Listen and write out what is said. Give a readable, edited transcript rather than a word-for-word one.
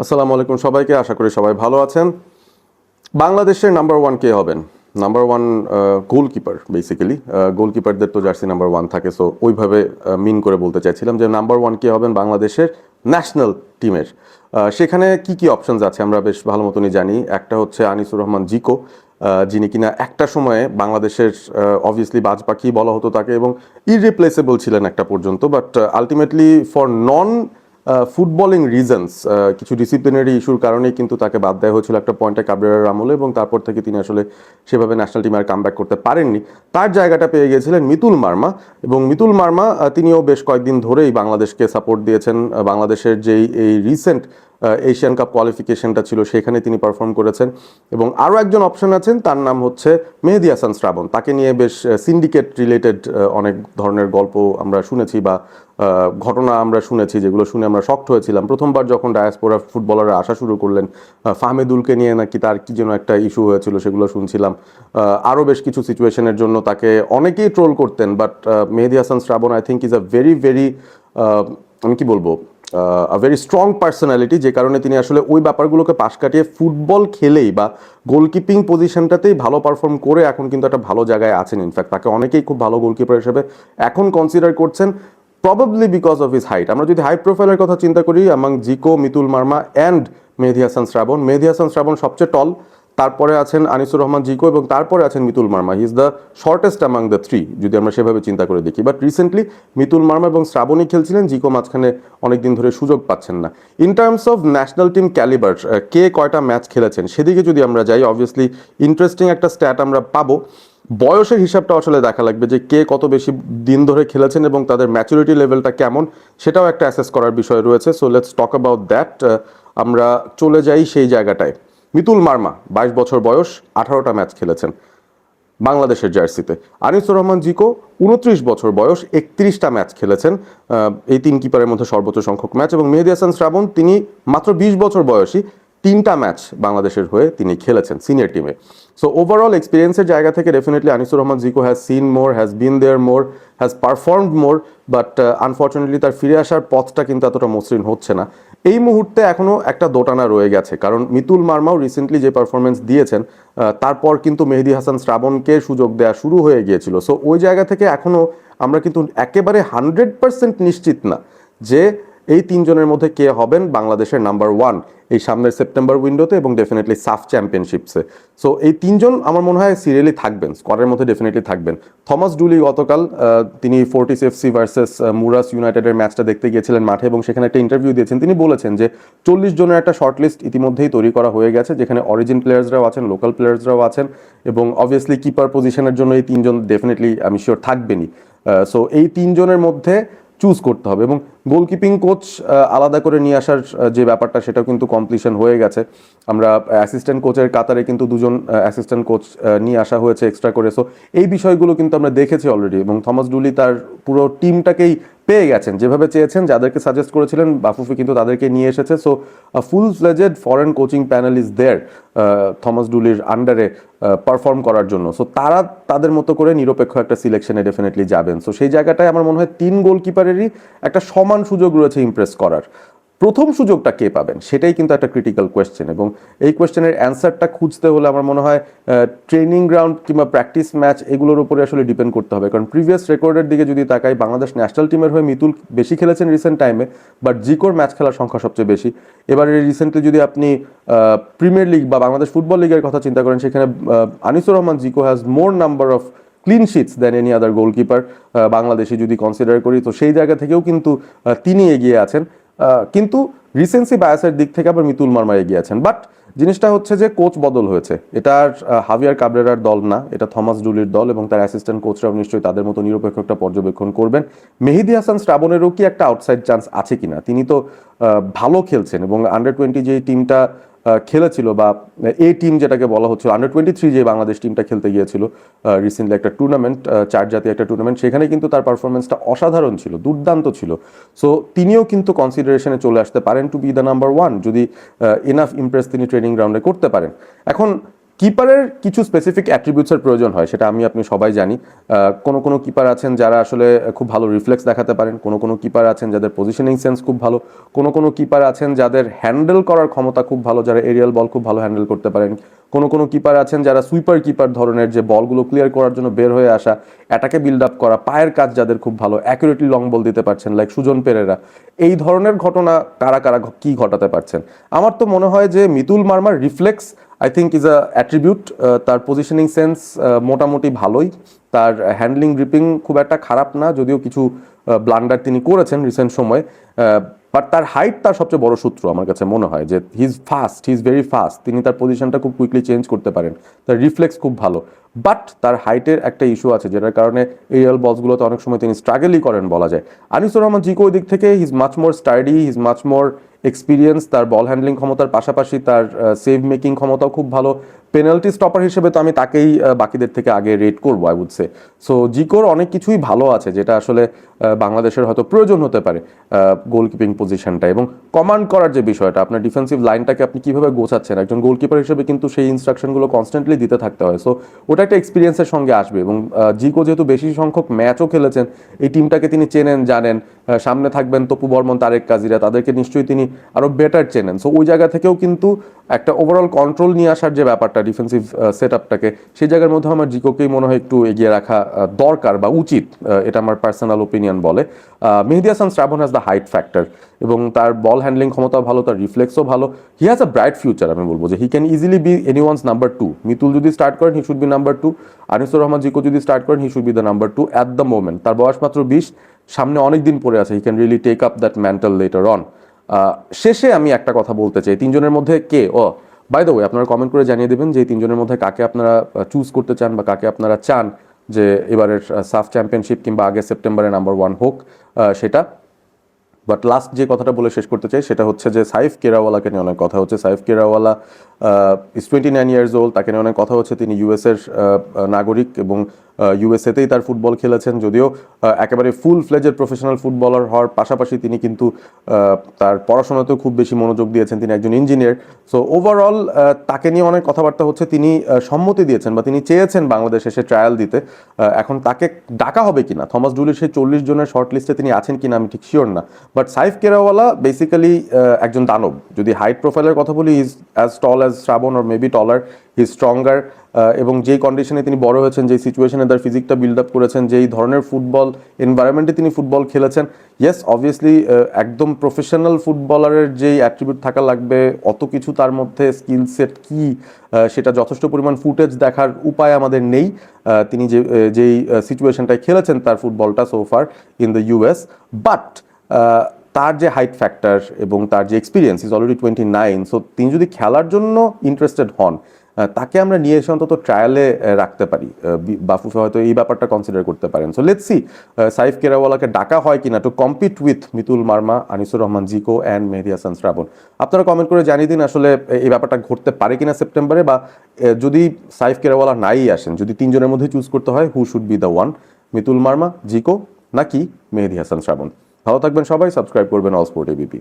আসসালামু আলাইকুম সবাইকে, আশা করি সবাই ভালো আছেন। বাংলাদেশের নাম্বার ওয়ান কে হবেন? Number one goalkeeper. বেসিক্যালি গোলকিপারদের তো জার্সি নাম্বার ওয়ান থাকে, সো ওইভাবে মিন করে বলতে চাইছিলাম যে নাম্বার ওয়ান কে হবেন বাংলাদেশের ন্যাশনাল টিমের। সেখানে কি কি অপশনস আছে আমরা বেশ ভালো মতনই জানি। একটা হচ্ছে আনিসুর রহমান জিকো, যিনি কিনা একটা সময়ে বাংলাদেশের অবভিয়াসলি বাজ পাখি বলা হতো তাকে, এবং ইররিপ্লেসেবল ছিলেন একটা পর্যন্ত, but ultimately for non footballing reasons, কিছু ডিসিপ্লিনারি ইস্যুর কারণেই কিন্তু তাকে বাদ দেওয়া হয়েছিল একটা পয়েন্টে কাবরেরার আমলে, এবং তারপর থেকে তিনি আসলে সেভাবে ন্যাশনাল টিমে আর কামব্যাক করতে পারেননি। তার জায়গাটা পেয়ে গিয়েছিলেন মিতুল মার্মা, এবং মিতুল মার্মা তিনিও বেশ কয়েকদিন ধরেই বাংলাদেশকে সাপোর্ট দিয়েছেন। বাংলাদেশের যেই এই রিসেন্ট এশিয়ান কাপ কোয়ালিফিকেশনটা ছিল সেখানে তিনি পারফর্ম করেছেন। এবং আরও একজন অপশন আছেন, তার নাম হচ্ছে মেহেদী হাসান শ্রাবণ। তাকে নিয়ে বেশ সিন্ডিকেট রিলেটেড অনেক ধরনের গল্প আমরা শুনেছি বা ঘটনা আমরা শুনেছি, যেগুলো শুনে আমরা শকড হয়েছিলাম। প্রথমবার যখন ডায়াসপোরা ফুটবলাররা আসা শুরু করলেন, ফাহমেদুলকে নিয়ে নাকি তার কি যেন একটা ইস্যু হয়েছিল, সেগুলো শুনছিলাম। আরও বেশ কিছু সিচুয়েশনের জন্য তাকে অনেকেই ট্রোল করতেন, but Mehedi Hasan Shrabon I think is a very very, আমি কি বলবো, আ ভেরি স্ট্রং পার্সোনালিটি, যে কারণে তিনি আসলে ওই ব্যাপারগুলোকে পাশ কাটিয়ে ফুটবল খেলেই বা গোলকিপিং পজিশনটাতেই ভালো পারফর্ম করে এখন কিন্তু একটা ভালো জায়গায় আছেন। ইনফ্যাক্ট তাকে অনেকেই খুব ভালো গোলকিপার হিসেবে এখন কনসিডার করছেন, probably because of his height. আমরা যদি হাইট প্রোফাইলের কথা চিন্তা করি, among Ziko, Mitul Marma and Mehedi Hasan শ্রাবণ, মেহেদী হাসান শ্রাবণ সবচেয়ে টল, তারপরে আছেন আনিসুর রহমান জিকো, এবং তারপরে আছেন Mitul Marma. He is the shortest among the three, যদি আমরা সেভাবে চিন্তা করে দেখি। বাট রিসেন্টলি মিতুল মার্মা এবং শ্রাবণই খেলছিলেন, জিকো মাঝখানে অনেকদিন ধরে সুযোগ পাচ্ছেন না। In terms of national team calibre, কে কয়টা ম্যাচ খেলেছেন সেদিকে যদি আমরা যাই, অবভিয়াসলি ইন্টারেস্টিং একটা স্ট্যাট আমরা পাবো। বয়সের হিসাবটা আসলে দেখা লাগবে যে কে কত বেশি দিন ধরে খেলেছেন এবং তাদের ম্যাচুরিটি লেভেলটা কেমন, সেটাও একটা অ্যাসেস করার বিষয় রয়েছে। So let's talk about that. আমরা চলে যাই সেই জায়গাটায়। মিতুল মার্মা 22 বছর বয়স, 18টা ম্যাচ খেলেছেন বাংলাদেশের জার্সিতে। আনিসুর রহমান জিকো 29 বছর বয়স, 31টা ম্যাচ খেলেছেন, এই তিন কিপারের মধ্যে সর্বোচ্চ সংখ্যক ম্যাচ। এবং মেহেদী হাসান শ্রাবণ, তিনি মাত্র 20 বছর বয়সী, 3টা ম্যাচ বাংলাদেশের হয়ে তিনি খেলেছেন সিনিয়র টিমে। সো ওভারঅল এক্সপিরিয়েন্সের জায়গা থেকে definitely Anisur Rahman Zico has seen more, has been there more, has performed more, but unfortunately তার ফিরে আসার পথটা কিন্তু এতটা মসৃণ হচ্ছে না। এই মুহূর্তে এখনও একটা দোটানা রয়ে গেছে, কারণ মিতুল মার্মাও রিসেন্টলি যে পারফরমেন্স দিয়েছেন, তারপর কিন্তু মেহেদী হাসান শ্রাবণকে সুযোগ দেওয়া শুরু হয়ে গিয়েছিল। সো ওই জায়গা থেকে এখনও আমরা কিন্তু একেবারে 100% নিশ্চিত না যে এই তিনজনের মধ্যে কে হবেন বাংলাদেশের নাম্বার ওয়ান এই সামনের সেপ্টেম্বর উইন্ডোতে এবং ডেফিনেটলি সাফ চ্যাম্পিয়নশিপসে। সো এই তিনজন আমার মনে হয় সিরিয়ালি থাকবেন, স্কোয়াডের মধ্যে ডেফিনেটলি থাকবেন। থমাস ডুলি গতকাল তিনি ফোর্টিস এফসি ভার্সেস মুরাস ইউনাইটেডের ম্যাচটা দেখতে গিয়েছিলেন মাঠে, এবং সেখানে একটা ইন্টারভিউ দিয়েছেন। তিনি বলেছেন যে 40 জনের একটা শর্টলিস্ট ইতিমধ্যেই তৈরি করা হয়ে গেছে, যেখানে অরিজিন প্লেয়ার্সরাও আছেন, লোকাল প্লেয়ার্সরাও আছেন, এবং অবভিয়াসলি কিপার পজিশনের জন্য এই তিনজন ডেফিনেটলি আমি শিওর থাকবেনই। সো এই তিনজনের মধ্যে চুজ করতে হবে, এবং গোলকিপিং কোচ আলাদা করে নিয়ে আসার যে ব্যাপারটা, সেটাও কিন্তু কমপ্লিশন হয়ে গেছে। আমরা অ্যাসিস্ট্যান্ট কোচের কাতারে কিন্তু দুজন অ্যাসিস্ট্যান্ট কোচ নিয়ে আসা হয়েছে এক্সট্রা করে। সো এই বিষয়গুলো কিন্তু আমরা দেখেছি অলরেডি, এবং থমাস ডুলি তার পুরো টিমটাকেই পেয়ে গেছেন যেভাবে চেয়েছেন, যাদেরকে সাজেস্ট করেছিলেন বাফুফি কিন্তু তাদেরকে নিয়ে এসেছে। So full fledged foreign coaching panel is there Thomas ডুলির আন্ডারে পারফর্ম করার জন্য। সো তারা তাদের মতো করে নিরপেক্ষ একটা সিলেকশনে ডেফিনেটলি যাবেন। সো সেই জায়গাটায় আমার মনে হয় তিন গোলকিপারেরই একটা সমান সুযোগ রয়েছে ইমপ্রেস করার। প্রথম সুযোগটা কে পাবেন সেটাই কিন্তু একটা ক্রিটিক্যাল কোয়েশ্চেন, এবং এই কোয়েশ্চেনের অ্যান্সারটা খুঁজতে হলে আমার মনে হয় ট্রেনিং গ্রাউন্ড কিংবা প্র্যাকটিস ম্যাচ এগুলোর উপরে আসলে ডিপেন্ড করতে হবে। কারণ প্রিভিয়াস রেকর্ডের দিকে যদি তাকাই, বাংলাদেশ ন্যাশনাল টিমের হয়ে মিতুল বেশি খেলেছেন রিসেন্ট টাইমে, বাট জিকোর ম্যাচ খেলার সংখ্যা সবচেয়ে বেশি। এবারে রিসেন্টলি যদি আপনি প্রিমিয়ার লিগ বা বাংলাদেশ ফুটবল লিগের কথা চিন্তা করেন, সেখানে Anisur Rahman Zico has more number of clean sheets than any other goalkeeper Bangladeshi যদি কনসিডার করি। তো সেই জায়গা থেকেও কিন্তু তিনি এগিয়ে আছেন, কিন্তু রিসেন্সি বায়াসের দিক থেকে আবার মিতুল মার্মা এগিয়ে আছেন। বাট জিনিসটা হচ্ছে যে কোচ বদল হয়েছে, এটা আর হাভিয়ার কাবরেরার দল না, এটা থমাস ডুলির দল, এবং তার অ্যাসিস্ট্যান্ট কোচরাও নিশ্চয়ই তাদের মতো নিরপেক্ষ একটা পর্যবেক্ষণ করবেন। মেহেদী হাসান শ্রাবণেরও কি একটা আউটসাইড চান্স আছে কিনা? তিনি তো ভালো খেলছেন, এবং আন্ডার 20 যে টিমটা খেলেছিল, বা এই টিম যেটাকে বলা হচ্ছে আন্ডার 23 যে বাংলাদেশ টিমটা খেলতে গিয়েছিল রিসেন্টলি একটা টুর্নামেন্ট, চার জাতীয় একটা টুর্নামেন্ট, সেখানে কিন্তু তার পারফরমেন্সটা অসাধারণ ছিল, দুর্দান্ত ছিল। সো তিনিও কিন্তু কনসিডারেশনে চলে আসতে পারেন to be the number one, যদি এনাফ ইমপ্রেস তিনি ট্রেনিং গ্রাউন্ডে করতে পারেন। এখন কিপারের কিছু স্পেসিফিক অ্যাট্রিবিউটসের প্রয়োজন হয়, সেটা আমি আপনি সবাই জানি। কোনো কিপার আছেন যারা আসলে খুব ভালো রিফ্লেক্স দেখাতে পারেন, কোনো কিপার আছেন যাদের পজিশনিং সেন্স খুব ভালো, কোনো কিপার আছেন যাদের হ্যান্ডেল করার ক্ষমতা খুব ভালো, যারা এরিয়াল বল খুব ভালো হ্যান্ডেল করতে পারেন, কোনো কিপার আছেন যারা সুইপার কিপার ধরনের, যে বলগুলো ক্লিয়ার করার জন্য বের হয়ে আসা, অ্যাটাকে বিল্ড আপ করা, পায়ের কাজ যাদের খুব ভালো, অ্যাকুরেটলি লং বল দিতে পারছেন লাইক সুজন পেরেরা। এই ধরনের ঘটনা কারা কারা কি ঘটাতে পারছেন? আমার তো মনে হয় যে মিতুল মার্মার reflex I think is a attribute. তার পজিশনিং সেন্স মোটামুটি ভালোই, তার হ্যান্ডলিং গ্রিপিং খুব একটা খারাপ না, যদিও কিছু ব্লান্ডার তিনি করেছেন রিসেন্ট সময়। বাট তার হাইট তার সবচেয়ে বড় সূত্র আমার কাছে মনে হয়, যে হি ইজ ভেরি ফাস্ট, তিনি তার পজিশনটা খুব কুইকলি চেঞ্জ করতে পারেন, তার রিফ্লেক্স খুব ভালো। বাট তার হাইটের একটা ইস্যু আছে, যেটার কারণে এরিয়াল বলসগুলোতে অনেক সময় তিনি স্ট্রাগলই করেন বলা যায়। আনিসুর রহমান জিকো ওই দিক থেকে he is much more study, he is much more experience, তার বল হ্যান্ডলিং ক্ষমতার পাশাপাশি তার সেভ মেকিং ক্ষমতাও খুব ভালো। পেনাল্টি স্টপার হিসেবে তো আমি তাকেই বাকিদের থেকে আগে রেট করবো আই উড সে। সো জিকোর অনেক কিছুই ভালো আছে, যেটা আসলে বাংলাদেশের হয়তো প্রয়োজন হতে পারে গোলকিপিং পজিশনটা, এবং কমান্ড করার যে বিষয়টা, আপনার ডিফেন্সিভ লাইনটাকে আপনি কিভাবে গোছাচ্ছেন, একজন গোলকিপার হিসেবে কিন্তু সেই ইনস্ট্রাকশনগুলো কনস্ট্যান্টলি দিতে থাকতে হয়। সো ওটা একটা এক্সপিরিয়েন্সের সঙ্গে আসবে, এবং জিকো যেহেতু বেশি সংখ্যক ম্যাচও খেলেছেন, এই টিমটাকে তিনি চেনেন জানেন, সামনে থাকবেন তপু বর্মন, তারেক কাজিরা, তাদেরকে নিশ্চয়ই তিনি আরও বেটার চেনেন। সো ওই জায়গা থেকেও কিন্তু একটা ওভারঅল কন্ট্রোল নিয়ে আসার যে ব্যাপারটা ডিফেন্সিভ সেট আপটাকে, সেই জায়গার মধ্যে আমার জিকোকেই মনে হয় একটু এগিয়ে রাখা দরকার বা উচিত, এটা আমার পার্সোনাল ওপিনিয়ন বলে। Mehedi Hasan Shrabon has the height factor, এবং তার বল হ্যান্ডলিং ক্ষমতাও ভালো, তার রিফ্লেক্সও ভালো। He has a bright future, আমি বলবো যে he can easily be anyone's number 2। Mitul যদি স্টার্ট করেন he should be number 2, Anisur Rahman Zico যদি স্টার্ট করেন he should be the number 2 at the moment. তার বয়স মাত্র 20, সামনে অনেক দিন পড়ে আছে, he can really take up that mantle later on. শেষে আমি একটা কথা বলতে চাই, তিনজনের মধ্যে কে, বাই দ্য ওয়ে আপনারা কমেন্ট করে জানিয়ে দেবেন যে এই তিনজনের মধ্যে কাকে আপনারা চুজ করতে চান, বা কাকে আপনারা চান যে এবারের সাফ চ্যাম্পিয়নশিপ কিংবা আগে সেপ্টেম্বরে নাম্বার 1 হোক সেটা। বাট লাস্ট যে কথাটা বলে শেষ করতে চাই সেটা হচ্ছে যে সাইফ কেরাওয়ালাকে নিয়ে অনেক কথা হচ্ছে। সাইফ কেরাওয়ালা ইজ 29 ইয়ার্স ওল্ড, তাকে নিয়ে অনেক কথা হচ্ছে। তিনি ইউএসের নাগরিক, এবং ইউএসএতেই তার ফুটবল খেলেছেন, যদিও একেবারে ফুল ফ্লেজের প্রফেশনাল ফুটবলার হওয়ার পাশাপাশি তিনি কিন্তু তার পড়াশোনাতেও খুব বেশি মনোযোগ দিয়েছেন, তিনি একজন ইঞ্জিনিয়ার। সো ওভারঅল তাকে নিয়ে অনেক কথাবার্তা হচ্ছে, তিনি সম্মতি দিয়েছেন বা তিনি চেয়েছেন বাংলাদেশে এসে ট্রায়াল দিতে। এখন তাকে ডাকা হবে কিনা, থমাস ডুলির সেই 40 জনের শর্ট লিস্টে তিনি আছেন কিনা আমি ঠিক শিওর না। বাট সাইফ কেরাওয়ালা বেসিক্যালি একজন দানব। যদি হাইট প্রোফাইলের কথা বলি, is as tall as Shrabon or maybe taller, he stronger, এবং যেই কন্ডিশনে তিনি বড় হয়েছেন, যেই সিচুয়েশনে তার ফিজিকটা বিল্ড আপ করেছেন, যেই ধরনের ফুটবল এনভায়রনমেন্টে তিনি ফুটবল খেলেছেন, ইয়েস অবভিয়াসলি একদম প্রফেশনাল ফুটবলারের যেই অ্যাট্রিবিউট থাকা লাগবে, অত কিছু তার মধ্যে স্কিল সেট কি সেটা যথেষ্ট পরিমাণ ফুটেজ দেখার উপায় আমাদের নেই। তিনি যেই সিচুয়েশনটায় খেলেছেন তার ফুটবলটা সোফার ইন দ্য ইউএস, বাট তার যে হাইট ফ্যাক্টর এবং তার যে এক্সপিরিয়েন্স, ইজ অলরেডি 29। সো তিনি যদি খেলার জন্য ইন্টারেস্টেড হন, তাকে আমরা নিয়ে এসে অন্তত ট্রায়ালে রাখতে পারি। বাফুফে হয়তো এই ব্যাপারটা কনসিডার করতে পারেন। সো লেটস সি সাইফ কেরাওয়ালাকে ডাকা হয় কিনা to compete with Mitul Marma, Anisur Rahman Zico and Mehedi Hasan Shrabon. আপনারা কমেন্ট করে জানিয়ে দিন আসলে এই ব্যাপারটা ঘটতে পারে কিনা সেপ্টেম্বরে, বা যদি সাইফ কেরাওয়ালা নাই আসেন, যদি তিনজনের মধ্যে চুজ করতে হয়, who should be the one, Mitul Marma, Zico নাকি মেহেদী হাসান শ্রাবণ? ভালো থাকবেন সবাই, সাবস্ক্রাইব করবেন অল স্পোর্ট এবিপি।